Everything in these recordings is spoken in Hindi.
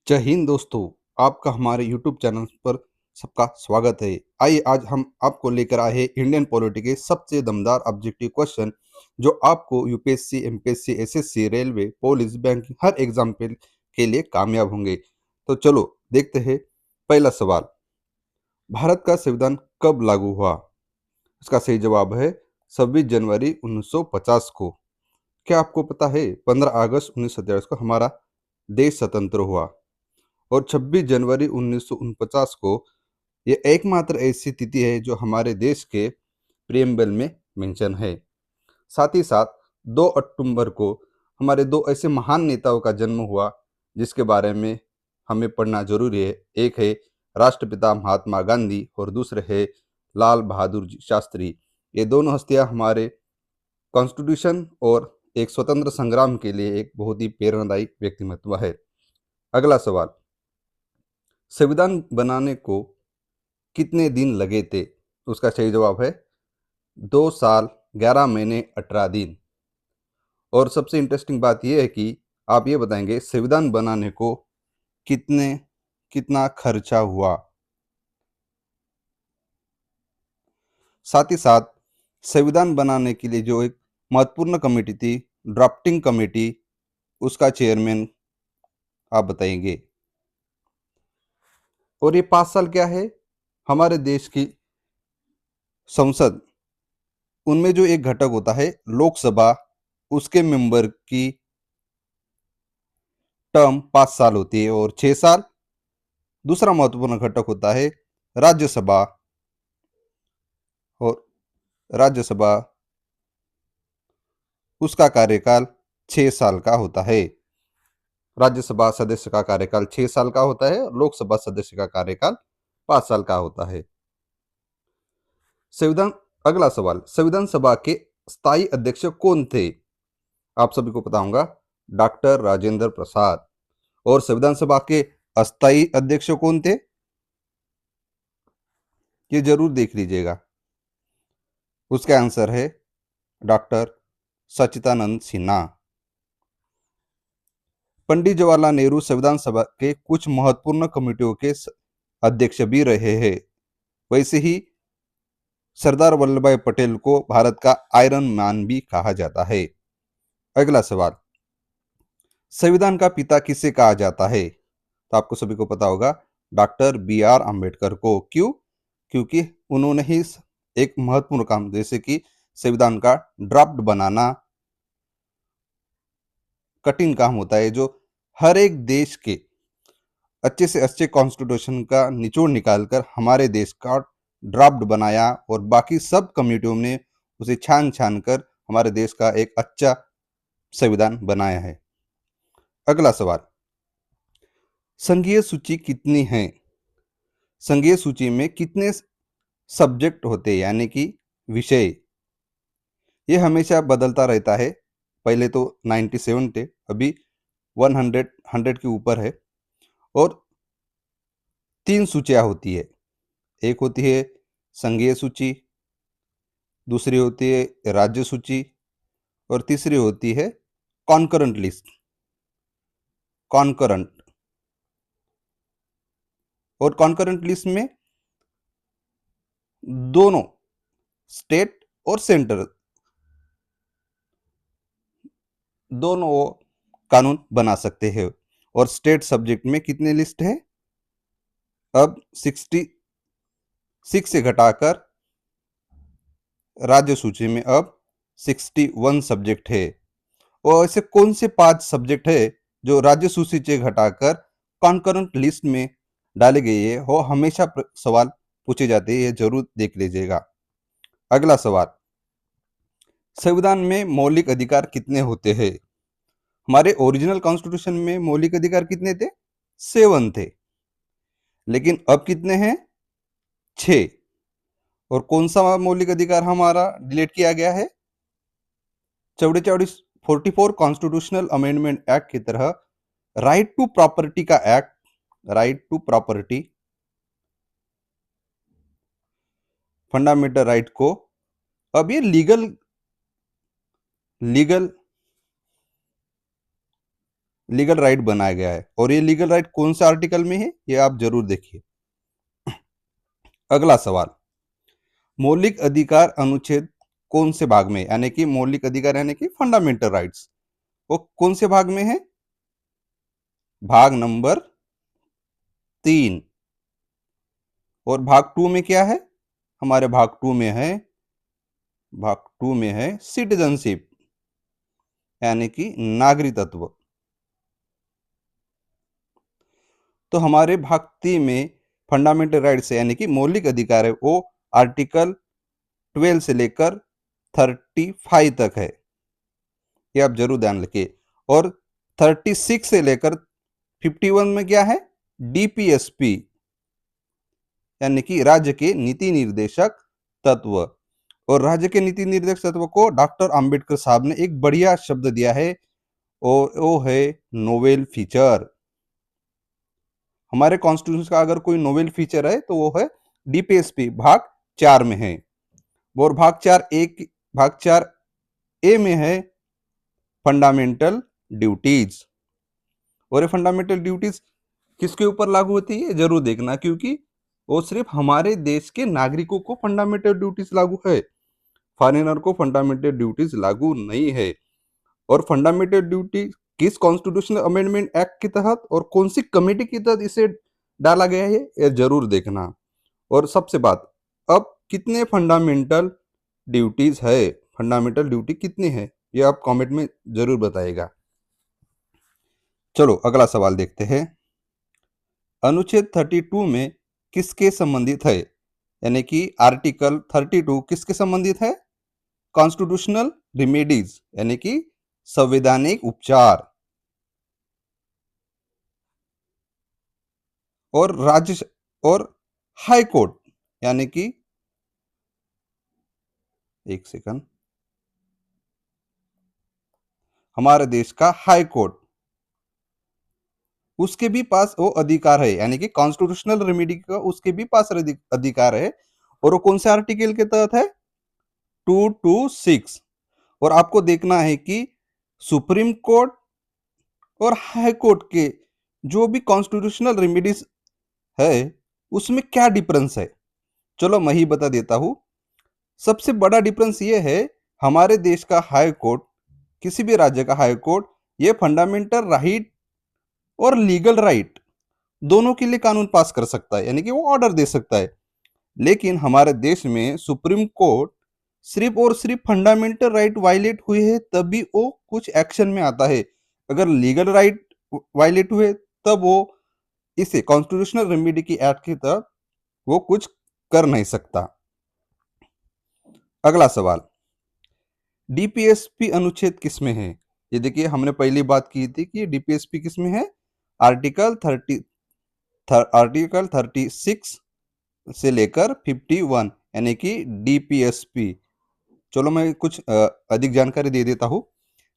जय हिंद दोस्तों। आपका हमारे यूट्यूब चैनल पर सबका स्वागत है। आइए आज हम आपको लेकर आए हैं इंडियन पॉलिटी के सबसे दमदार ऑब्जेक्टिव क्वेश्चन जो आपको UPSC, MPSC, SSC, railway, police, banking हर एग्जाम के लिए कामयाब होंगे। तो चलो देखते हैं। पहला सवाल, भारत का संविधान कब लागू हुआ? इसका सही जवाब है 26 जनवरी 1950 को। क्या आपको पता है 15 अगस्त 1947 को हमारा देश स्वतंत्र हुआ और 26 जनवरी 1949 को ये एकमात्र ऐसी तिथि है जो हमारे देश के प्रियम्बल में मेंशन है। साथ ही साथ 2 अक्टूबर को हमारे दो ऐसे महान नेताओं का जन्म हुआ जिसके बारे में हमें पढ़ना जरूरी है। एक है राष्ट्रपिता महात्मा गांधी और दूसरे है लाल बहादुर शास्त्री। ये दोनों हस्तियां हमारे कॉन्स्टिट्यूशन और एक स्वतंत्र संग्राम के लिए एक बहुत ही प्रेरणादायी व्यक्तित्व है। अगला सवाल, संविधान बनाने को कितने दिन लगे थे? उसका सही जवाब है 2 साल 11 महीने 18 दिन। और सबसे इंटरेस्टिंग बात यह है कि आप ये बताएंगे संविधान बनाने को कितने कितना खर्चा हुआ। साथ ही साथ संविधान बनाने के लिए जो एक महत्वपूर्ण कमेटी थी, ड्राफ्टिंग कमेटी, उसका चेयरमैन आप बताएंगे। और ये 5 साल क्या है, हमारे देश की संसद, उनमें जो एक घटक होता है लोकसभा, उसके मेंबर की टर्म 5 साल होती है और 6 साल। दूसरा महत्वपूर्ण घटक होता है राज्यसभा, और राज्यसभा उसका कार्यकाल 6 साल का होता है। राज्यसभा सदस्य का कार्यकाल 6 साल का होता है, लोकसभा सदस्य का कार्यकाल 5 साल का होता है। संविधान अगला सवाल, संविधान सभा के स्थायी अध्यक्ष कौन थे? आप सभी को पता होगा, डॉक्टर राजेंद्र प्रसाद। और संविधान सभा के अस्थायी अध्यक्ष कौन थे? ये जरूर देख लीजिएगा। उसका आंसर है डॉक्टर सच्चिदानंद सिन्हा। पंडित जवाहरलाल नेहरू संविधान सभा के कुछ महत्वपूर्ण कमेटियों के अध्यक्ष भी रहे हैं। वैसे ही सरदार वल्लभ भाई पटेल को भारत का आयरन मैन भी कहा जाता है। अगला सवाल, संविधान का पिता किसे कहा जाता है? तो आपको सभी को पता होगा, डॉक्टर बी.आर. अम्बेडकर को। क्यों? क्योंकि उन्होंने ही एक महत्वपूर्ण काम, जैसे कि संविधान का ड्राफ्ट बनाना कठिन काम होता है, जो हर एक देश के अच्छे से अच्छे कॉन्स्टिट्यूशन का निचोड़ निकालकर हमारे देश का ड्राफ्ट बनाया और बाकी सब कमेटियों ने उसे छान छान कर हमारे देश का एक अच्छा संविधान बनाया है। अगला सवाल, संघीय सूची कितनी है? संघीय सूची में कितने सब्जेक्ट होते हैं, यानी कि विषय? ये हमेशा बदलता रहता है। पहले तो 97 थे, अभी 100 के ऊपर है। और 3 सूचियां होती है। एक होती है संघीय सूची, दूसरी होती है राज्य सूची, और तीसरी होती है कॉन्करेंट लिस्ट। कॉन्करेंट और कॉन्करेंट लिस्ट में दोनों स्टेट और सेंटर दोनों कानून बना सकते हैं। और स्टेट सब्जेक्ट में कितने लिस्ट है? अब 66 से घटाकर राज्य सूची में अब 61 सब्जेक्ट है। और ऐसे कौन से 5 सब्जेक्ट है जो राज्य सूची से घटाकर कॉन्करेंट लिस्ट में डाले गए है? वो हमेशा सवाल पूछे जाते हैं, ये जरूर देख लीजिएगा। अगला सवाल, संविधान में मौलिक अधिकार कितने होते हैं? हमारे ओरिजिनल कॉन्स्टिट्यूशन में मौलिक अधिकार कितने थे? 7 थे, लेकिन अब कितने हैं? 6। और कौन सा मौलिक अधिकार हमारा डिलीट किया गया है? 44 कॉन्स्टिट्यूशनल अमेंडमेंट एक्ट की तरह राइट टू प्रॉपर्टी का act, right to property, fundamental right को अब ये लीगल लीगल राइट बनाया गया है। और ये लीगल राइट कौन से आर्टिकल में है, ये आप जरूर देखिए। अगला सवाल, मौलिक अधिकार अनुच्छेद कौन से भाग में, यानी कि मौलिक अधिकार यानी कि फंडामेंटल राइट्स, वो कौन से भाग में है? भाग नंबर 3। और भाग 2 में क्या है? हमारे भाग टू में है सिटीजनशिप, यानी कि नागरिकत्व। तो हमारे भाग 3 में फंडामेंटल राइट्स यानी कि मौलिक अधिकार है, वो आर्टिकल 12 से लेकर 35 तक है, ये आप जरूर ध्यान रखिए। और 36 से लेकर 51 में क्या है? डीपीएसपी, यानी कि राज्य के नीति निर्देशक तत्व। और राज्य के नीति निर्देशक तत्व को डॉक्टर अंबेडकर साहब ने एक बढ़िया शब्द दिया है, और वो है नोवेल फीचर। हमारे कॉन्स्टिट्यूशन का अगर कोई नोवेल फीचर है तो वो है डीपीएसपी, भाग 4 में है। और भाग 4 ए में है फंडामेंटल ड्यूटीज। और ये फंडामेंटल ड्यूटीज किसके ऊपर लागू होती है, जरूर देखना, क्योंकि वो सिर्फ हमारे देश के नागरिकों को फंडामेंटल ड्यूटीज लागू है, फॉरेनर को फंडामेंटल ड्यूटीज लागू नहीं है। और फंडामेंटल ड्यूटी किस कॉन्स्टिट्यूशनल अमेंडमेंट एक्ट के तहत और कौन सी कमेटी के तहत इसे डाला गया है, ये जरूर देखना। और सबसे बात, अब कितने फंडामेंटल ड्यूटीज है, फंडामेंटल ड्यूटी कितनी है, ये आप कमेंट में जरूर बताइएगा। चलो अगला सवाल देखते हैं। अनुच्छेद 32 में किसके संबंधित है, यानी कि आर्टिकल 32 किसके संबंधित है? कॉन्स्टिट्यूशनल रिमेडीज, यानी कि संवैधानिक उपचार। और और हाई कोर्ट, यानी कि एक सेकंड, हमारे देश का हाई कोर्ट, उसके भी पास वो अधिकार है, यानी कि कॉन्स्टिट्यूशनल रेमेडी का उसके भी पास अधिकार है। और वो कौन से आर्टिकल के तहत है? 226। और आपको देखना है कि सुप्रीम कोर्ट और हाई कोर्ट के जो भी कॉन्स्टिट्यूशनल रेमेडीज है उसमें क्या डिफरेंस है। चलो मैं ही बता देता हूं। सबसे बड़ा डिफरेंस ये है, हमारे देश का हाई कोर्ट, किसी भी राज्य का हाई कोर्ट, ये फंडामेंटल राइट और लीगल राइट दोनों के लिए कानून पास कर सकता है, यानी कि वो ऑर्डर दे सकता है। लेकिन हमारे देश में सुप्रीम कोर्ट सिर्फ और सिर्फ फंडामेंटल राइट वायलेट हुए हैं तभी वो कुछ एक्शन में आता है। अगर लीगल राइट वायलेट हुए तब वो इसे कॉन्स्टिट्यूशनल रेमेडी की एक्ट के तहत वो कुछ कर नहीं सकता। अगला सवाल, डीपीएसपी अनुच्छेद किस में है? ये देखिए, हमने पहली बात की थी कि डीपीएसपी किस में है। आर्टिकल 36 से लेकर 51, यानी कि डीपीएसपी। चलो मैं कुछ अधिक जानकारी दे देता हूं।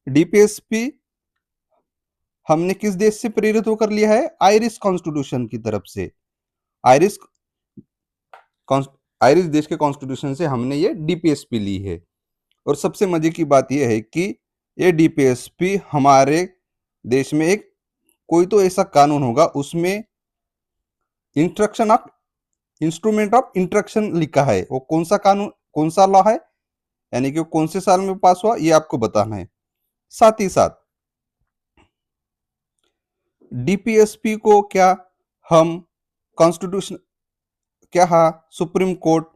डीपीएसपी हमने किस देश से प्रेरित होकर लिया है? आयरिश कॉन्स्टिट्यूशन की तरफ से। आयरिश आयरिश देश के कॉन्स्टिट्यूशन से हमने ये डीपीएसपी ली है। और सबसे मजे की बात यह है कि ये डीपीएसपी हमारे देश में एक कोई तो ऐसा कानून होगा उसमें instruction of instrument of instruction लिखा है, वो कौन सा कानून, कौन सा लॉ है, यानी कि कौन से साल में पास हुआ, ये आपको बताना है। साथ ही साथ डीपीएसपी को क्या हम कॉन्स्टिट्यूशन, क्या हाँ सुप्रीम कोर्ट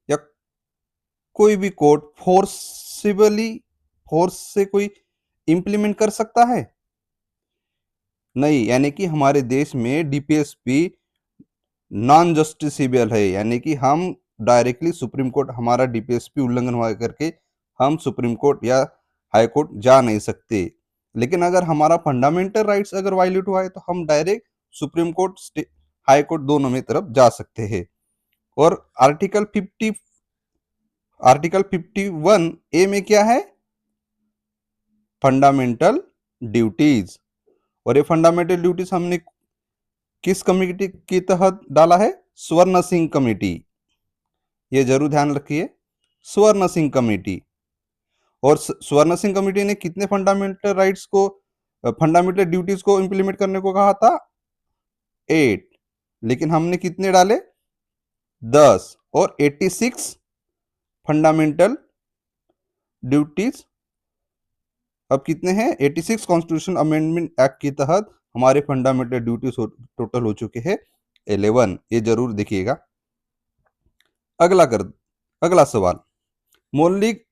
या कोई भी कोर्ट फोर्स से कोई इंप्लीमेंट कर सकता है? नहीं, यानी कि हमारे देश में डीपीएसपी नॉन जस्टिसेबल है, यानी कि हम डायरेक्टली सुप्रीम कोर्ट, हमारा डीपीएसपी उल्लंघन हुआ करके हम सुप्रीम कोर्ट या हाई कोर्ट जा नहीं सकते। लेकिन अगर हमारा फंडामेंटल राइट्स अगर वायलेट हुआ है तो हम direct supreme court, high court दोनों में तरफ जा सकते हैं। और आर्टिकल 51 ए में क्या है? Fundamental duties. और ये फंडामेंटल ड्यूटीज हमने किस कमेटी के तहत डाला है? स्वर्ण सिंह कमेटी, ये जरूर ध्यान रखिए, स्वर्ण सिंह कमेटी। और स्वर्ण सिंह कमेटी ने कितने फंडामेंटल राइट्स को फंडामेंटल ड्यूटीज को इंप्लीमेंट करने को कहा था 8, लेकिन हमने कितने डाले 10, और 86 फंडामेंटल ड्यूटीज अब कितने हैं 86 कॉन्स्टिट्यूशन अमेंडमेंट एक्ट के तहत हमारे फंडामेंटल ड्यूटीज टोटल हो चुके हैं 11। ये जरूर देखिएगा। अगला कर अगला सवाल, मौलिक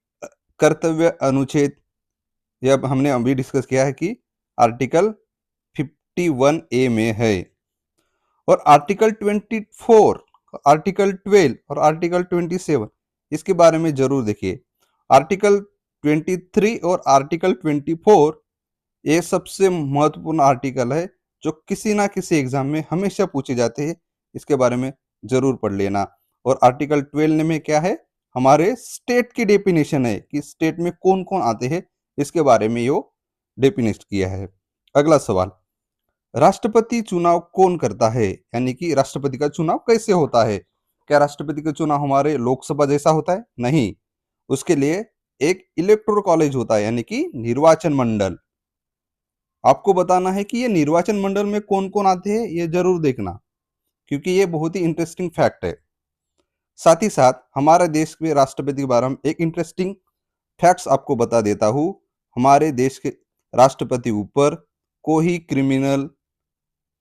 कर्तव्य अनुच्छेद, ये अब हमने अभी डिस्कस किया है कि आर्टिकल 51A में है, और आर्टिकल 24, आर्टिकल 12 और आर्टिकल 27 इसके बारे में जरूर देखिए। आर्टिकल 23 और आर्टिकल 24 ये सबसे महत्वपूर्ण आर्टिकल है जो किसी ना किसी एग्जाम में हमेशा पूछे जाते हैं, इसके बारे में जरूर पढ़ लेना। और आर्टिकल 12 में क्या है, हमारे स्टेट की डेफिनेशन है कि स्टेट में कौन कौन आते हैं, इसके बारे में यो डेफिनेट किया है। अगला सवाल, राष्ट्रपति चुनाव कौन करता है, यानी कि राष्ट्रपति का चुनाव कैसे होता है? क्या राष्ट्रपति का चुनाव हमारे लोकसभा जैसा होता है? नहीं, उसके लिए एक इलेक्टोरल कॉलेज होता है, यानी कि निर्वाचन मंडल। आपको बताना है कि ये निर्वाचन मंडल में कौन कौन आते हैं, ये जरूर देखना, क्योंकि ये बहुत ही इंटरेस्टिंग फैक्ट है। साथ ही साथ हमारे देश के राष्ट्रपति के बारे में एक इंटरेस्टिंग फैक्ट्स आपको बता देता हूं। हमारे देश के राष्ट्रपति ऊपर कोई क्रिमिनल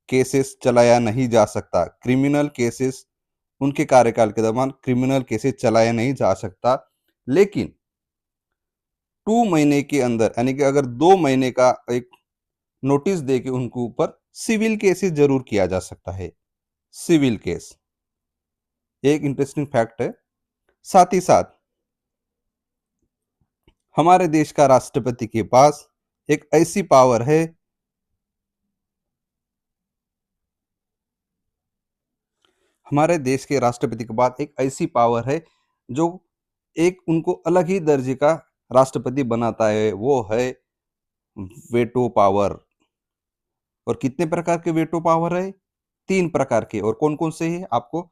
केसेस चलाया नहीं जा सकता। क्रिमिनल केसेस उनके कार्यकाल के दौरान क्रिमिनल केसेस चलाया नहीं जा सकता, लेकिन 2 महीने के अंदर, यानी कि अगर 2 महीने का एक नोटिस दे के उनके ऊपर सिविल केसेस जरूर किया जा सकता है। सिविल केस एक इंटरेस्टिंग फैक्ट है। साथ ही साथ हमारे देश का राष्ट्रपति के पास एक ऐसी पावर है, हमारे देश के राष्ट्रपति के पास एक ऐसी पावर है जो एक उनको अलग ही दर्जे का राष्ट्रपति बनाता है, वो है वेटो पावर। और कितने प्रकार के वेटो पावर है? 3 प्रकार के, और कौन कौन से हैं आपको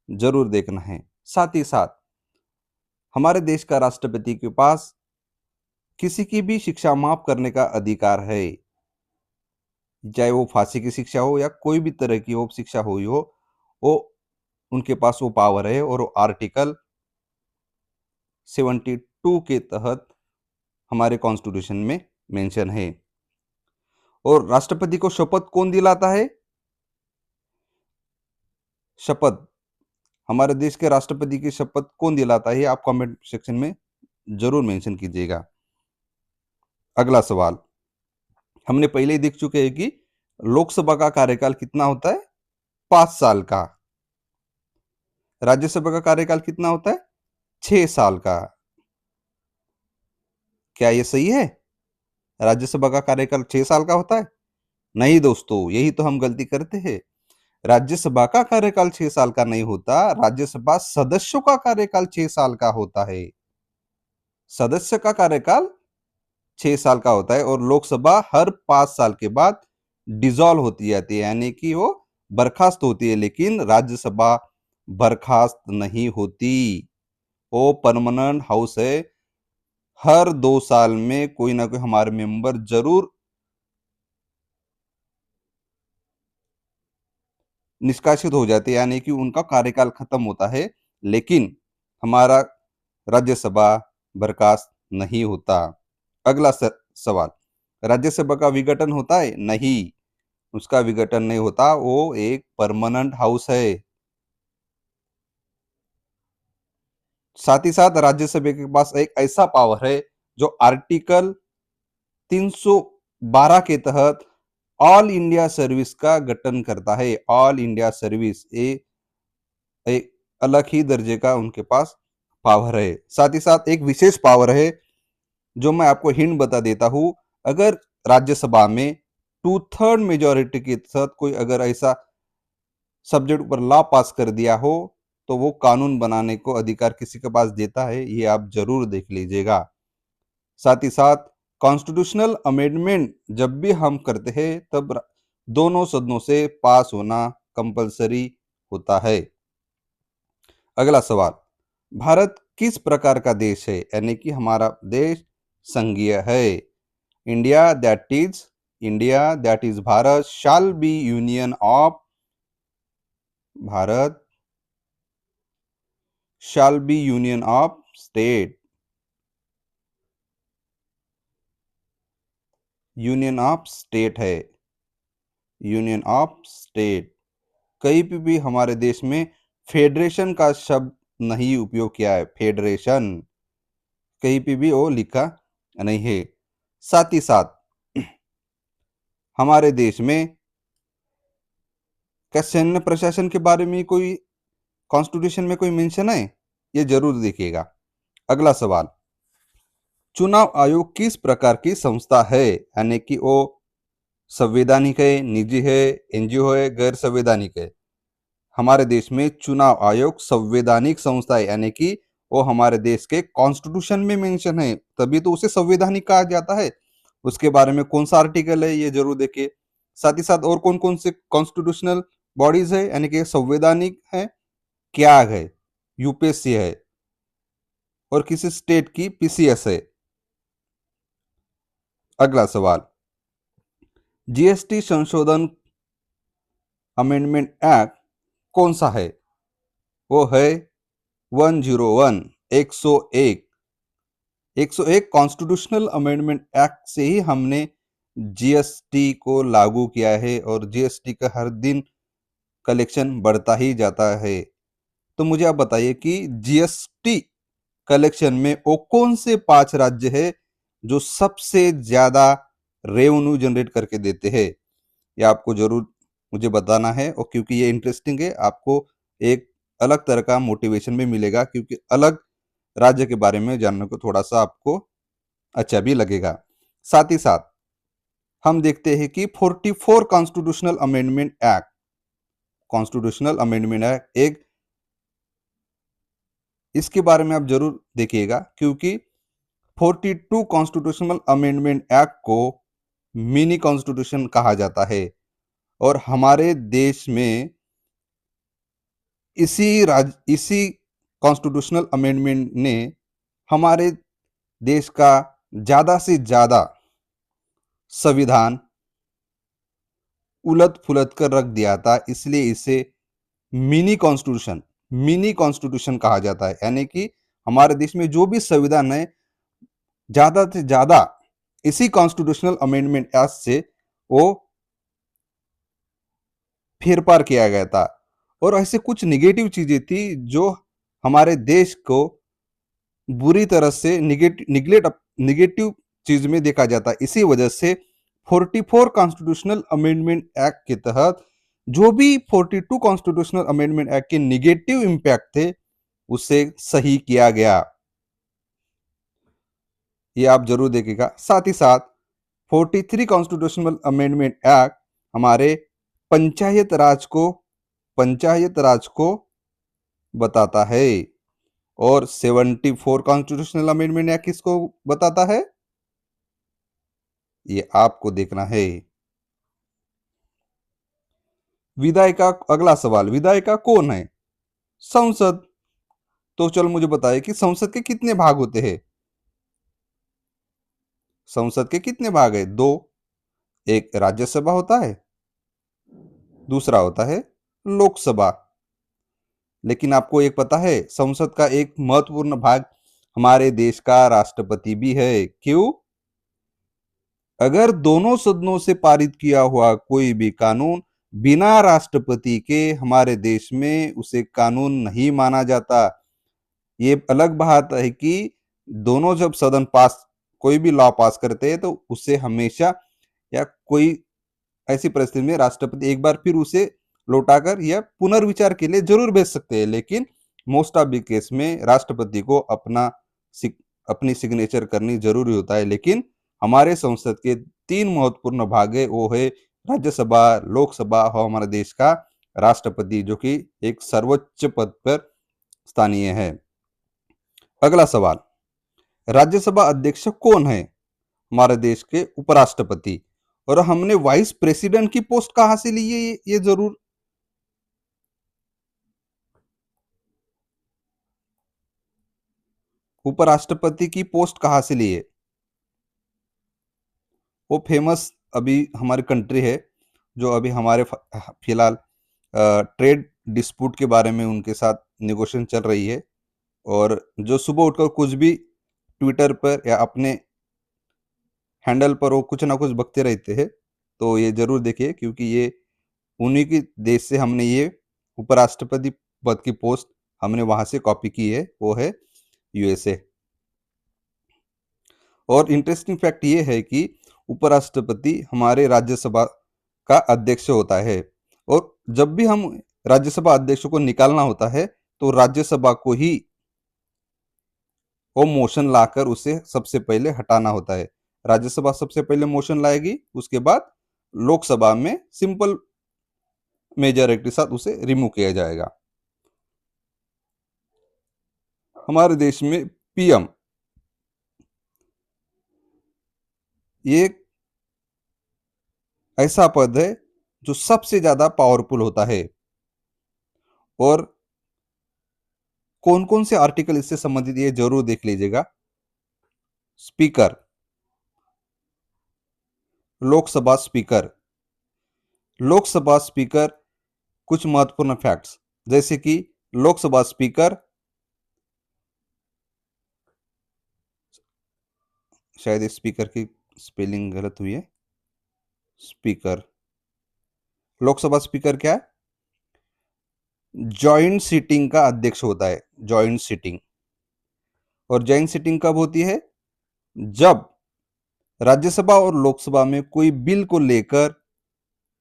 जरूर देखना है। साथ ही साथ हमारे देश का राष्ट्रपति के पास किसी की भी शिक्षा माफ करने का अधिकार है, चाहे वो फांसी की शिक्षा हो या कोई भी तरह की हो शिक्षा हुई हो, वो उनके पास वो पावर है, और वो आर्टिकल 72 के तहत हमारे कॉन्स्टिट्यूशन में मेंशन है। और राष्ट्रपति को शपथ कौन दिलाता है? शपथ हमारे देश के राष्ट्रपति की शपथ कौन दिलाता है, आप कमेंट सेक्शन में जरूर मेंशन कीजिएगा। अगला सवाल, हमने पहले ही देख चुके हैं कि लोकसभा का कार्यकाल कितना होता है? 5 साल का। राज्यसभा का कार्यकाल कितना होता है? 6 साल का। क्या ये सही है? राज्यसभा का कार्यकाल 6 साल का होता है? नहीं दोस्तों, यही तो हम गलती करते हैं। राज्यसभा का कार्यकाल 6 साल का नहीं होता, राज्यसभा सदस्यों का कार्यकाल 6 साल का होता है। सदस्य का कार्यकाल 6 साल का होता है, और लोकसभा हर 5 साल के बाद डिसॉल्व होती जाती है, यानी कि वो बर्खास्त होती है, लेकिन राज्यसभा बर्खास्त नहीं होती। वो परमानेंट हाउस है। हर 2 साल में कोई ना कोई हमारे मेंबर जरूर निष्कासित हो जाते हैं, यानी कि उनका कार्यकाल खत्म होता है, लेकिन हमारा राज्यसभा बर्खास्त नहीं होता। अगला सवाल, राज्यसभा का विघटन होता है? नहीं, उसका विघटन नहीं होता, वो एक परमानेंट हाउस है। साथ ही साथ राज्यसभा के पास एक ऐसा पावर है जो आर्टिकल 312 के तहत ऑल इंडिया सर्विस का गठन करता है। ऑल इंडिया सर्विस एक अलग ही दर्जे का उनके पास पावर है। साथ ही साथ एक विशेष पावर है जो मैं आपको हिंट बता देता हूं, अगर राज्यसभा में 2/3 मेजोरिटी के साथ कोई अगर ऐसा सब्जेक्ट पर लॉ पास कर दिया हो, तो वो कानून बनाने को अधिकार किसी के पास देता है, ये आप जरूर देख लीजिएगा। साथ ही साथ कॉन्स्टिट्यूशनल अमेंडमेंट जब भी हम करते हैं तब दोनों सदनों से पास होना कंपलसरी होता है। अगला सवाल, भारत किस प्रकार का देश है, यानी कि हमारा देश संघीय है। India that is India that is Bharat shall be union of Bharat shall be union of state union of state है यूनियन ऑफ स्टेट कहीं पे भी हमारे देश में फेडरेशन का शब्द नहीं उपयोग किया है फेडरेशन कहीं पे भी वो लिखा नहीं है साथ ही साथ हमारे देश में क्या सैन्य प्रशासन के बारे में कोई कॉन्स्टिट्यूशन में कोई मेंशन है ये जरूर देखिएगा अगला सवाल चुनाव आयोग किस प्रकार की संस्था है यानी कि वो संवैधानिक है निजी है एनजीओ है गैर संवैधानिक है हमारे देश में चुनाव आयोग संवैधानिक संस्था है यानी कि वो हमारे देश के कॉन्स्टिट्यूशन में मेंशन है तभी तो उसे संवैधानिक कहा जाता है उसके बारे में कौन सा आर्टिकल है ये जरूर देखिए साथ ही साथ और कौन कौन से कॉन्स्टिट्यूशनल बॉडीज है यानी कि संवैधानिक है क्या है यूपीएससी है और किसी स्टेट की पीसीएस है अगला सवाल जीएसटी संशोधन अमेंडमेंट एक्ट कौन सा है वो है 101 101 101 कॉन्स्टिट्यूशनल अमेंडमेंट एक्ट से ही हमने जीएसटी को लागू किया है और जीएसटी का हर दिन कलेक्शन बढ़ता ही जाता है तो मुझे आप बताइए कि जीएसटी कलेक्शन में वो कौन से 5 राज्य है जो सबसे ज्यादा रेवेन्यू जनरेट करके देते हैं ये आपको जरूर मुझे बताना है और क्योंकि ये इंटरेस्टिंग है आपको एक अलग तरह का मोटिवेशन भी मिलेगा क्योंकि अलग राज्य के बारे में जानने को थोड़ा सा आपको अच्छा भी लगेगा साथ ही साथ हम देखते हैं कि 44 कॉन्स्टिट्यूशनल अमेंडमेंट एक्ट एक इसके बारे में आप जरूर देखिएगा क्योंकि 42 कॉन्स्टिट्यूशनल अमेंडमेंट एक्ट को मिनी कॉन्स्टिट्यूशन कहा जाता है और हमारे देश में इसी कॉन्स्टिट्यूशनल अमेंडमेंट ने हमारे देश का ज्यादा से ज्यादा संविधान उलट पुलट कर रख दिया था इसलिए इसे मिनी कॉन्स्टिट्यूशन मिनी कॉन्स्टिट्यूशन कहा जाता है यानी कि हमारे देश में जो भी संविधान है ज्यादा से ज्यादा इसी कॉन्स्टिट्यूशनल अमेंडमेंट एक्ट से वो फेरफार किया गया था और ऐसे कुछ निगेटिव चीजें थी जो हमारे देश को बुरी तरह से निगेटिव चीज में देखा जाता है इसी वजह से 44 कॉन्स्टिट्यूशनल अमेंडमेंट एक्ट के तहत जो भी 42 कॉन्स्टिट्यूशनल अमेंडमेंट एक्ट के निगेटिव इंपैक्ट थे उसे सही किया गया ये आप जरूर देखिएगा साथ ही साथ 43 कॉन्स्टिट्यूशनल अमेंडमेंट एक्ट हमारे पंचायत राज को बताता है और 74 कॉन्स्टिट्यूशनल अमेंडमेंट एक्ट किसको बताता है ये आपको देखना है विधायिका अगला सवाल विधायिका कौन है संसद तो चल मुझे बताइए कि संसद के कितने भाग होते हैं संसद के कितने भाग है दो एक राज्यसभा होता है दूसरा होता है लोकसभा लेकिन आपको एक पता है संसद का एक महत्वपूर्ण भाग हमारे देश का राष्ट्रपति भी है क्यों अगर दोनों सदनों से पारित किया हुआ कोई भी कानून बिना राष्ट्रपति के हमारे देश में उसे कानून नहीं माना जाता ये अलग बात है कि दोनों जब सदन पास कोई भी लॉ पास करते हैं तो उसे हमेशा या कोई ऐसी परिस्थिति में राष्ट्रपति एक बार फिर उसे लौटाकर या पुनर्विचार के लिए जरूर भेज सकते हैं लेकिन मोस्ट ऑफ द केस में राष्ट्रपति को अपनी सिग्नेचर करनी जरूरी होता है लेकिन हमारे संसद के 3 महत्वपूर्ण भाग है वो है राज्यसभा लोकसभा और हमारे देश का राष्ट्रपति जो कि एक सर्वोच्च पद पर स्थानीय है अगला सवाल राज्यसभा अध्यक्ष कौन है हमारे देश के उपराष्ट्रपति और हमने वाइस प्रेसिडेंट की पोस्ट कहां से ली है ये जरूर उपराष्ट्रपति की पोस्ट कहां से ली है वो फेमस अभी हमारी कंट्री है जो अभी हमारे फिलहाल ट्रेड डिस्प्यूट के बारे में उनके साथ नेगोशिएशन चल रही है, और जो सुबह उठकर कुछ भी ट्विटर पर या अपने हैंडल पर वो कुछ ना कुछ बकते रहते हैं, तो ये जरूर देखिए, क्योंकि ये उन्हीं की देश से हमने ये उपराष्ट्रपति पद की पोस्ट हमने वहां से कॉपी की है, वो है यूएसए। और इंटरेस्टिंग फैक्ट ये है कि उपराष्ट्रपति हमारे राज्यसभा का अध्यक्ष होता है, और जब भी हम राज्यसभा अध्यक्ष को निकालना होता है तो राज्यसभा को ही वो मोशन लाकर उसे सबसे पहले हटाना होता है। राज्यसभा सबसे पहले मोशन लाएगी, उसके बाद लोकसभा में सिंपल मेजॉरिटी के साथ उसे रिमूव किया जाएगा। हमारे देश में पीएम ये एक ऐसा पद है जो सबसे ज्यादा पावरफुल होता है, और कौन कौन से आर्टिकल इससे संबंधित ये जरूर देख लीजिएगा। Speaker, Lok Sabha speaker, Lok Sabha speaker, कुछ महत्वपूर्ण फैक्ट्स जैसे कि लोकसभा स्पीकर, शायद इस स्पीकर की स्पेलिंग गलत हुई है, स्पीकर, लोकसभा स्पीकर क्या है? जॉइंट सीटिंग का अध्यक्ष होता है, जॉइंट सीटिंग। और जॉइंट सीटिंग कब होती है? जब राज्यसभा और लोकसभा में कोई बिल को लेकर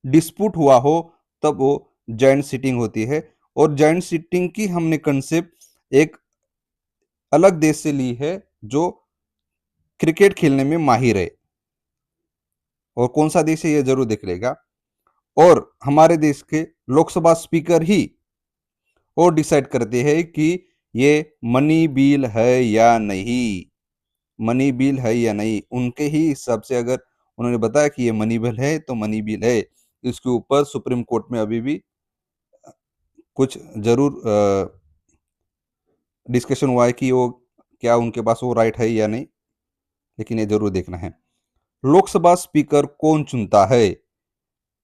डिस्प्यूट हुआ हो, तब वो जॉइंट सीटिंग होती है। और जॉइंट सीटिंग की हमने कंसेप्ट एक अलग देश से ली है जो क्रिकेट खेलने में माहिर है, और कौन सा देश है ये जरूर देख लेगा। और हमारे देश के लोकसभा स्पीकर ही वो डिसाइड करते हैं कि ये मनी बिल है या नहीं, मनी बिल है या नहीं। उनके ही हिसाब से अगर उन्होंने बताया कि ये मनी बिल है तो मनी बिल है। इसके ऊपर सुप्रीम कोर्ट में अभी भी कुछ जरूर डिस्कशन हुआ है कि वो क्या उनके पास वो राइट है या नहीं, लेकिन ये जरूर देखना है। लोकसभा स्पीकर कौन चुनता है?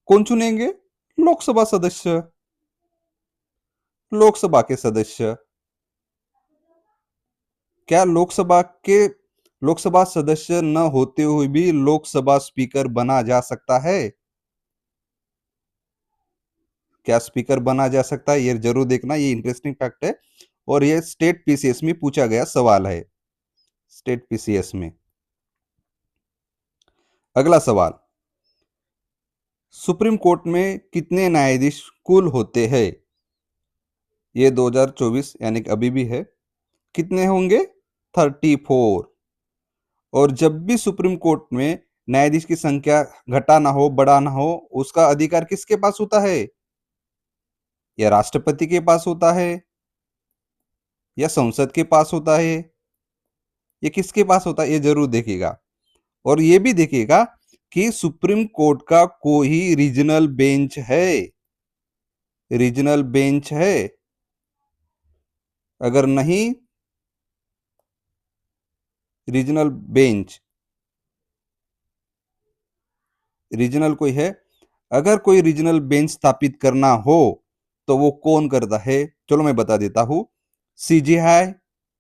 कौन चुनेंगे? लोकसभा सदस्य, लोकसभा के सदस्य। क्या लोकसभा सदस्य न होते हुए भी लोकसभा स्पीकर बना जा सकता है? क्या स्पीकर बना जा सकता है? ये जरूर देखना, ये इंटरेस्टिंग फैक्ट है, और ये स्टेट पीसीएस में पूछा गया सवाल है, स्टेट पीसीएस में। अगला सवाल, सुप्रीम कोर्ट में कितने न्यायाधीश कुल होते हैं? ये 2024 यानी कि अभी भी है। कितने होंगे? 34। और जब भी सुप्रीम कोर्ट में न्यायाधीश की संख्या घटाना हो बढ़ाना हो, उसका अधिकार किसके पास होता है? या राष्ट्रपति के पास होता है, या संसद के पास होता है, ये किसके पास होता है? ये जरूर देखिएगा। और ये भी देखिएगा कि सुप्रीम कोर्ट का कोई रीजनल बेंच है, रीजनल बेंच है? अगर नहीं, रीजनल बेंच, रीजनल कोई है, अगर कोई रीजनल बेंच स्थापित करना हो तो वो कौन करता है? चलो मैं बता देता हूं। सीजीआई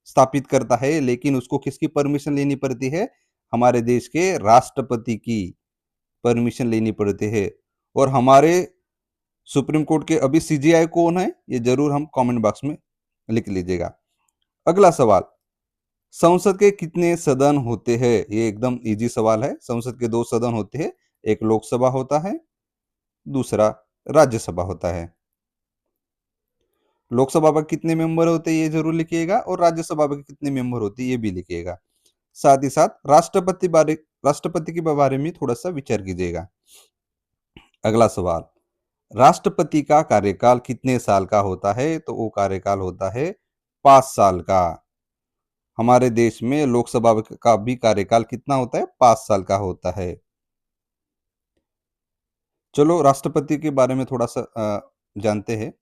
स्थापित करता है, लेकिन उसको किसकी परमिशन लेनी पड़ती है? हमारे देश के राष्ट्रपति की परमिशन लेनी पड़ती है। और हमारे सुप्रीम कोर्ट के अभी सीजीआई कौन है, ये जरूर हम कमेंट बॉक्स में लिख लीजिएगा। अगला सवाल, संसद के कितने सदन होते हैं? ये एकदम इजी सवाल है। संसद के दो सदन होते हैं, एक लोकसभा होता है, दूसरा राज्यसभा होता है। लोकसभा पर कितने मेंबर होते हैं ये जरूर लिखिएगा, और राज्यसभा पर कितने मेंबर होते हैं ये भी लिखिएगा। साथ ही साथ राष्ट्रपति के बारे में थोड़ा सा विचार कीजिएगा। अगला सवाल, राष्ट्रपति का कार्यकाल कितने साल का होता है? तो वो कार्यकाल होता है 5 साल का। हमारे देश में लोकसभा का भी कार्यकाल कितना होता है? 5 साल का होता है। चलो राष्ट्रपति के बारे में थोड़ा सा जानते हैं।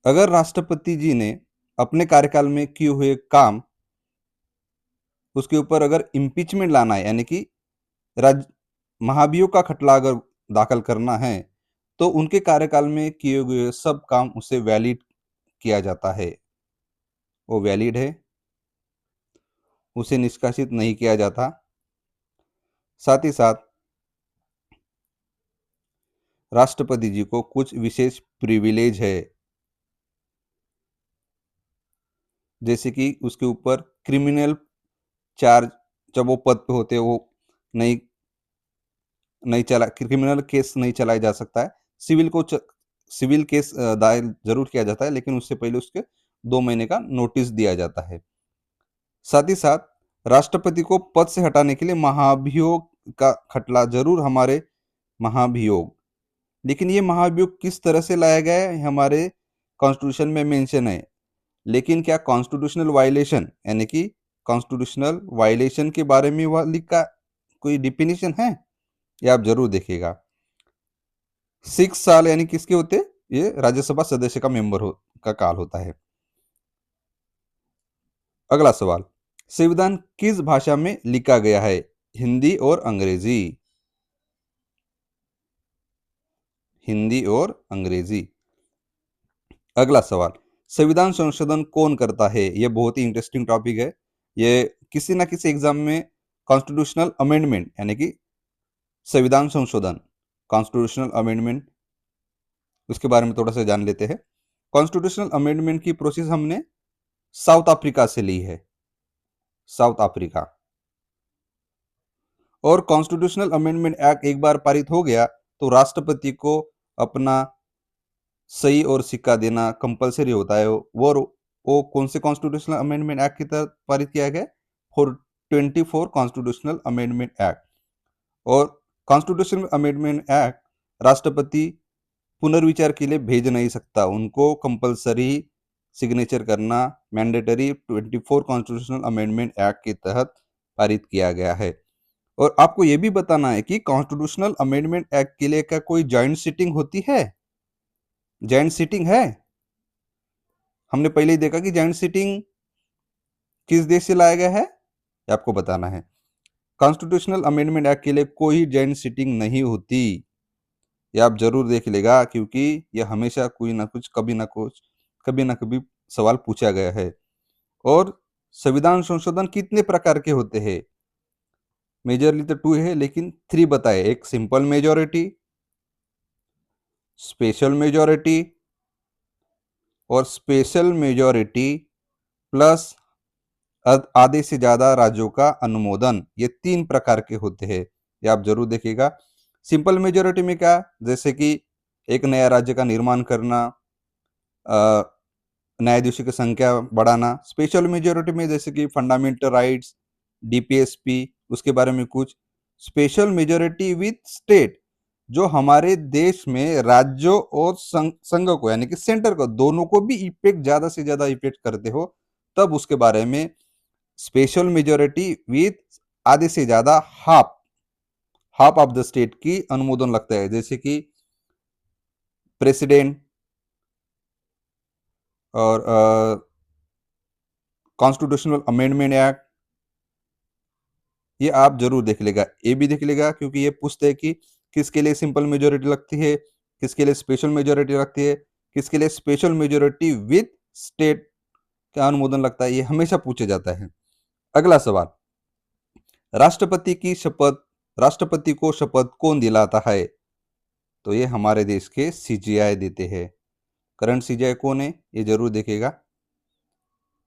अगर राष्ट्रपति जी ने अपने कार्यकाल में किए हुए काम, उसके ऊपर अगर इम्पीचमेंट लाना है, यानी कि राज्य महाभियोग का खटला अगर दाखिल करना है तो उनके कार्यकाल में किए हुए सब काम उसे वैलिड किया जाता है, वो वैलिड है, उसे निष्कासित नहीं किया जाता। साथ ही साथ राष्ट्रपति जी को कुछ विशेष प्रिविलेज है, जैसे कि उसके ऊपर क्रिमिनल चार्ज जब वो पद पे होते हैं वो नहीं नहीं चला क्रिमिनल केस नहीं चलाया जा सकता है। सिविल केस दायर जरूर किया जाता है, लेकिन उससे पहले उसके 2 महीने का नोटिस दिया जाता है। साथ ही साथ राष्ट्रपति को पद से हटाने के लिए महाभियोग का खटला जरूर हमारे महाभियोग, लेकिन ये महाभियोग किस तरह से लाया गया है हमारे कॉन्स्टिट्यूशन में मेंशन है, लेकिन क्या कॉन्स्टिट्यूशनल वायलेशन यानी कि कॉन्स्टिट्यूशनल वायलेशन के बारे में वाली का कोई डिफिनीशन है, ये आप जरूर देखिएगा। 6 साल यानी किसके होते, ये राज्यसभा सदस्य का मेंबर का काल होता है। अगला सवाल, संविधान किस भाषा में लिखा गया है, हिंदी और अंग्रेजी? हिंदी और अंग्रेजी। अगला सवाल, संविधान संशोधन कौन करता है? ये बहुत ही इंटरेस्टिंग टॉपिक है। ये किसी ना किसी एग्जाम में कॉन्स्टिट्यूशनल अमेंडमेंट यानी कि संविधान संशोधन, कॉन्स्टिट्यूशनल अमेंडमेंट, उसके बारे में थोड़ा सा जान लेते हैं। कॉन्स्टिट्यूशनल अमेंडमेंट की प्रोसेस हमने साउथ अफ्रीका से ली है, साउथ अफ्रीका। और कॉन्स्टिट्यूशनल अमेंडमेंट एक्ट एक बार पारित हो गया तो राष्ट्रपति को अपना सही और सिक्का देना कंपलसरी होता है। वो कौन से कॉन्स्टिट्यूशनल अमेंडमेंट एक्ट की तहत पारित किया गया? For 24 constitutional amendment act. और कॉन्स्टिट्यूशनल अमेंडमेंट एक्ट राष्ट्रपति पुनर्विचार के लिए भेज नहीं सकता, उनको कंपलसरी सिग्नेचर करना मैंडेटरी 24 कॉन्स्टिट्यूशनल अमेंडमेंट एक्ट के तहत पारित किया गया है। और आपको यह भी बताना है कि कॉन्स्टिट्यूशनल अमेंडमेंट एक्ट के लिए क्या कोई जॉइंट सिटिंग होती है? जॉइंट सिटिंग है? हमने पहले ही देखा कि जॉइंट सिटिंग किस देश से लाया गया है, ये आपको बताना है। कॉन्स्टिट्यूशनल अमेंडमेंट एक्ट के लिए कोई जॉइंट सिटिंग नहीं होती, ये आप जरूर देख लेगा, क्योंकि यह हमेशा कोई ना कुछ कभी ना कभी सवाल पूछा गया है। और संविधान संशोधन कितने प्रकार के होते हैं? मेजरली तो 2 है, लेकिन 3 बताए। एक सिंपल मेजोरिटी, स्पेशल मेजोरिटी और स्पेशल मेजोरिटी प्लस आधे से ज्यादा राज्यों का अनुमोदन, ये 3 प्रकार के होते हैं, ये आप जरूर देखिएगा। सिंपल मेजोरिटी में क्या, जैसे कि एक नया राज्य का निर्माण करना, न्यायाधीशों की संख्या बढ़ाना। स्पेशल मेजोरिटी में जैसे कि फंडामेंटल राइट्स, डीपीएसपी, उसके बारे में कुछ। स्पेशल मेजोरिटी विथ स्टेट, जो हमारे देश में राज्यों और संघ को यानी कि सेंटर को दोनों को भी इफेक्ट ज्यादा से ज्यादा इफेक्ट करते हो, तब उसके बारे में स्पेशल मेजोरिटी विथ आधे से ज्यादा हाफ ऑफ द स्टेट की अनुमोदन लगता है, जैसे कि प्रेसिडेंट और कॉन्स्टिट्यूशनल अमेंडमेंट एक्ट, ये आप जरूर देख लेगा। ये भी देख लेगा क्योंकि ये पूछते हैं कि किसके लिए सिंपल मेजोरिटी लगती है, किसके लिए स्पेशल मेजोरिटी लगती है, किसके लिए स्पेशल मेजोरिटी विथ स्टेट का अनुमोदन लगता है, ये हमेशा पूछा जाता है। अगला सवाल, राष्ट्रपति को शपथ कौन दिलाता है? तो ये हमारे देश के सीजीआई देते हैं। करंट सीजीआई कौन है, ये जरूर देखेगा।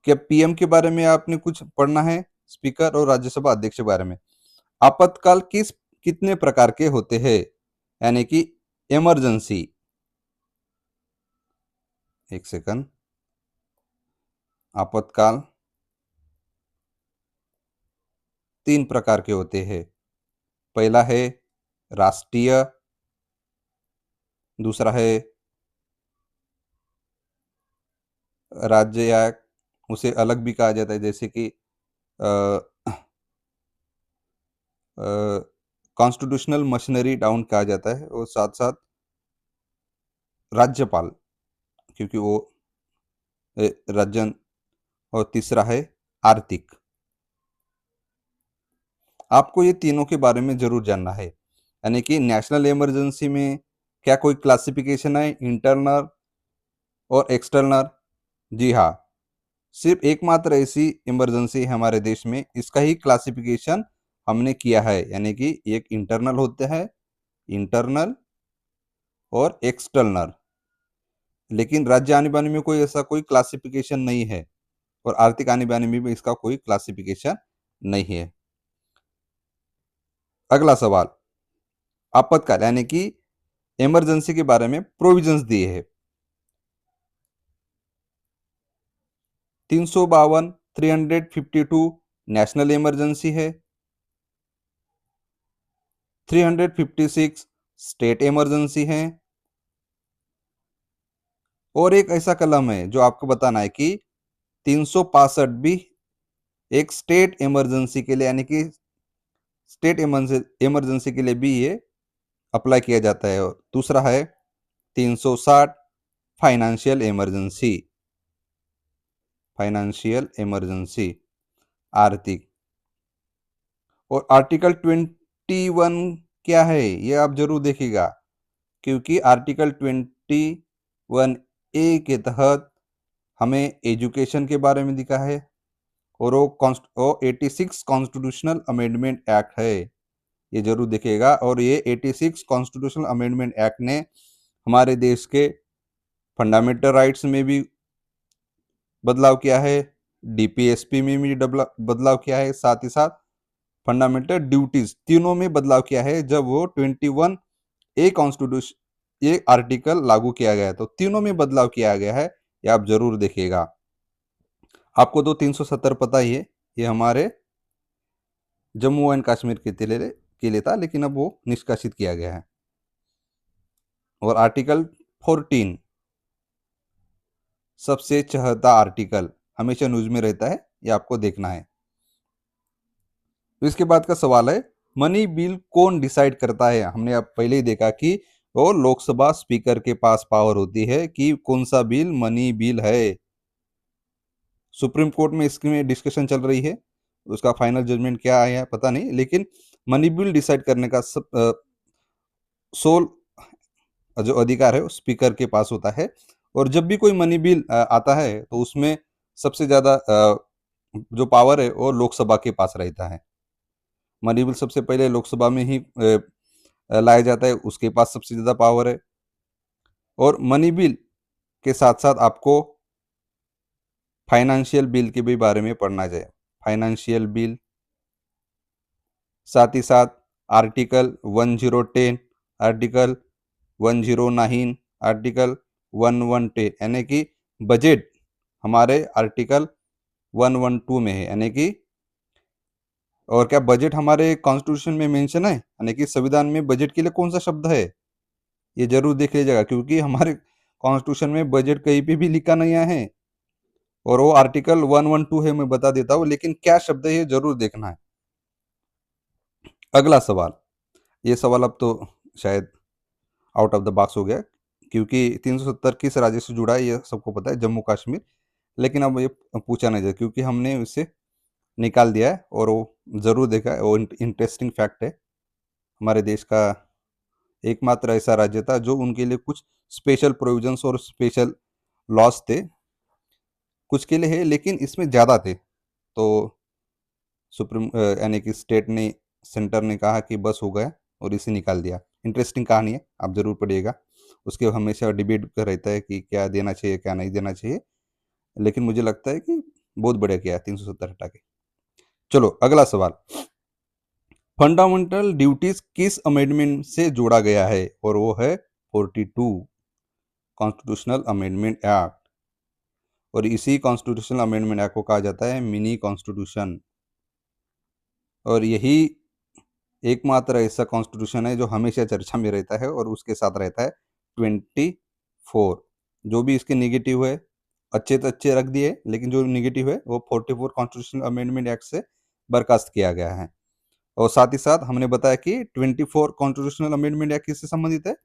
क्या पीएम के बारे में आपने कुछ पढ़ना है? स्पीकर और राज्यसभा अध्यक्ष के बारे में। आपातकाल कितने प्रकार के होते हैं, यानी कि इमरजेंसी, एक सेकंड, आपातकाल 3 प्रकार के होते हैं। पहला है राष्ट्रीय, दूसरा है राज्य या उसे अलग भी कहा जाता है, जैसे कि कॉन्स्टिट्यूशनल मशीनरी डाउन कहा जाता है, और साथ साथ राज्यपाल, क्योंकि वो राज्य। और तीसरा है आर्थिक। आपको ये तीनों के बारे में जरूर जानना है। यानी कि नेशनल इमरजेंसी में क्या कोई क्लासिफिकेशन है, इंटरनल और एक्सटर्नल? जी हाँ, सिर्फ एकमात्र ऐसी इमरजेंसी है हमारे देश में, इसका ही क्लासिफिकेशन हमने किया है। यानी कि एक इंटरनल होता है, इंटरनल और एक्सटर्नल, लेकिन राज्य आने बाने में कोई ऐसा कोई क्लासिफिकेशन नहीं है, और आर्थिक आने बाने में भी इसका कोई क्लासिफिकेशन नहीं है। अगला सवाल, आपातकाल यानी कि इमरजेंसी के बारे में प्रोविजंस दिए हैं। 352 352 नेशनल इमरजेंसी है, 356 स्टेट इमरजेंसी है, और एक ऐसा कलम है जो आपको बताना है कि 365 भी एक स्टेट इमरजेंसी के लिए, यानी कि स्टेट इमरजेंसी के लिए भी ये अप्लाई किया जाता है। और दूसरा है 360 फाइनेंशियल इमरजेंसी, फाइनेंशियल इमरजेंसी आर्थिक। और आर्टिकल 21 क्या है ये आप जरूर देखिएगा, क्योंकि आर्टिकल 21A के तहत हमें एजुकेशन के बारे में दिखा है, और वो 86 कॉन्स्टिट्यूशनल अमेंडमेंट एक्ट है, ये जरूर देखिएगा। और ये 86 कॉन्स्टिट्यूशनल अमेंडमेंट एक्ट ने हमारे देश के फंडामेंटल राइट्स में भी बदलाव किया है, डीपीएसपी में भी बदलाव किया है, साथ ही साथ फंडामेंटल ड्यूटीज तीनों में बदलाव किया है। जब वो 21A कॉन्स्टिट्यूशन ये आर्टिकल लागू किया गया है, तो तीनों में बदलाव किया गया है, ये आप जरूर देखिएगा। आपको तो 370 पता ही है, ये हमारे जम्मू एंड कश्मीर के लिए था, लेकिन अब वो निष्कासित किया गया है। और आर्टिकल 14 सबसे चहता आर्टिकल, हमेशा न्यूज में रहता है, ये आपको देखना है। तो इसके बाद का सवाल है, मनी बिल कौन डिसाइड करता है? हमने अब पहले ही देखा कि वो लोकसभा स्पीकर के पास पावर होती है कि कौन सा बिल मनी बिल है। सुप्रीम कोर्ट में इसमें डिस्कशन चल रही है, उसका फाइनल जजमेंट क्या आया है पता नहीं, लेकिन मनी बिल डिसाइड करने का सोल जो अधिकार है वो स्पीकर के पास होता है। और जब भी कोई मनी बिल आता है, तो उसमें सबसे ज्यादा जो पावर है वो लोकसभा के पास रहता है। मनी बिल सबसे पहले लोकसभा में ही लाया जाता है, उसके पास सबसे ज्यादा पावर है। और मनी बिल के साथ साथ आपको फाइनेंशियल बिल के भी बारे में पढ़ना चाहिए, फाइनेंशियल बिल, साथ ही साथ आर्टिकल 1010, आर्टिकल 109, आर्टिकल 1110, यानी कि बजट हमारे आर्टिकल 112 में है। यानी कि और क्या बजट हमारे कॉन्स्टिट्यूशन में मेंशन है, यानी कि संविधान में बजट के लिए कौन सा शब्द है, ये जरूर देख लीजिएगा, क्योंकि हमारे कॉन्स्टिट्यूशन में बजट कहीं पे भी लिखा नहीं है। और वो आर्टिकल 112 है, मैं बता देता हूँ, लेकिन क्या शब्द है ये जरूर देखना है। अगला सवाल, ये सवाल अब तो शायद आउट ऑफ द बॉक्स हो गया, क्योंकि 370 किस राज्य से जुड़ा है ये सबको पता है, जम्मू कश्मीर। लेकिन अब ये पूछा नहीं जाए, क्योंकि हमने उसे निकाल दिया है, और वो जरूर देखा है, वो इंटरेस्टिंग फैक्ट है। हमारे देश का एकमात्र ऐसा राज्य था जो उनके लिए कुछ स्पेशल प्रोविजंस और स्पेशल लॉस थे, कुछ के लिए है लेकिन इसमें ज़्यादा थे। तो सुप्रीम यानी कि स्टेट ने, सेंटर ने कहा कि बस हो गया, और इसे निकाल दिया। इंटरेस्टिंग कहानी है, आप जरूर पढ़िएगा। उसके हमेशा डिबेट का रहता है कि क्या देना चाहिए क्या नहीं देना चाहिए, लेकिन मुझे लगता है कि बहुत बढ़िया किया 370 हटा के। चलो अगला सवाल, फंडामेंटल ड्यूटीज किस अमेंडमेंट से जोड़ा गया है? और वो है 42 कॉन्स्टिट्यूशनल अमेंडमेंट एक्ट। और इसी कॉन्स्टिट्यूशनल अमेंडमेंट एक्ट को कहा जाता है मिनी कॉन्स्टिट्यूशन। और यही एकमात्र ऐसा कॉन्स्टिट्यूशन है जो हमेशा चर्चा में रहता है, और उसके साथ रहता है 24। जो भी इसके निगेटिव है, अच्छे तो अच्छे रख दिए, लेकिन जो निगेटिव है वो 44 कॉन्स्टिट्यूशनल अमेंडमेंट एक्ट से बर्खास्त किया गया है। और साथ ही साथ हमने बताया कि 24 कॉन्स्टिट्यूशनल अमेंडमेंट एक्ट किससे संबंधित है?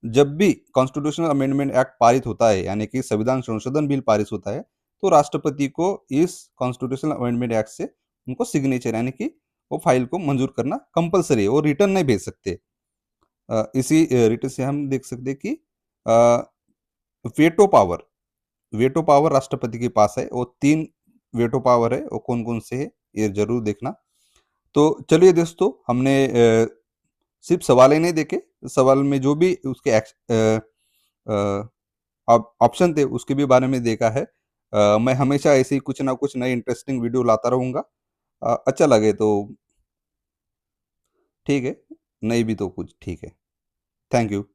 जब भी कॉन्स्टिट्यूशनल अमेंडमेंट एक्ट पारित होता है, यानी कि संविधान संशोधन बिल पारित होता है, तो राष्ट्रपति को इस कॉन्स्टिट्यूशनल अमेंडमेंट एक्ट से उनको सिग्नेचर, यानी कि वो फाइल को मंजूर करना कंपलसरी है, वो रिटर्न नहीं भेज सकते। इसी रिटर्न से हम देख सकते हैं कि वेटो पावर, वेटो पावर राष्ट्रपति के पास है, वो 3 वेटो पावर है, वो कौन-कौन से है, ये ज़रूर देखना। तो चलिए दोस्तों, हमने सिर्फ़ सवाल ही नहीं देखे, सवाल में जो भी उसके अ, ऑप्शन थे, उसके भी बारे में देखा है। मैं हमेशा ऐसे ही कुछ ना कुछ नए इंटरेस्टिंग वीडियो लाता रहूँगा। अच्छा लगे तो ठीक है, नहीं भी तो कुछ ठीक है। Thank you.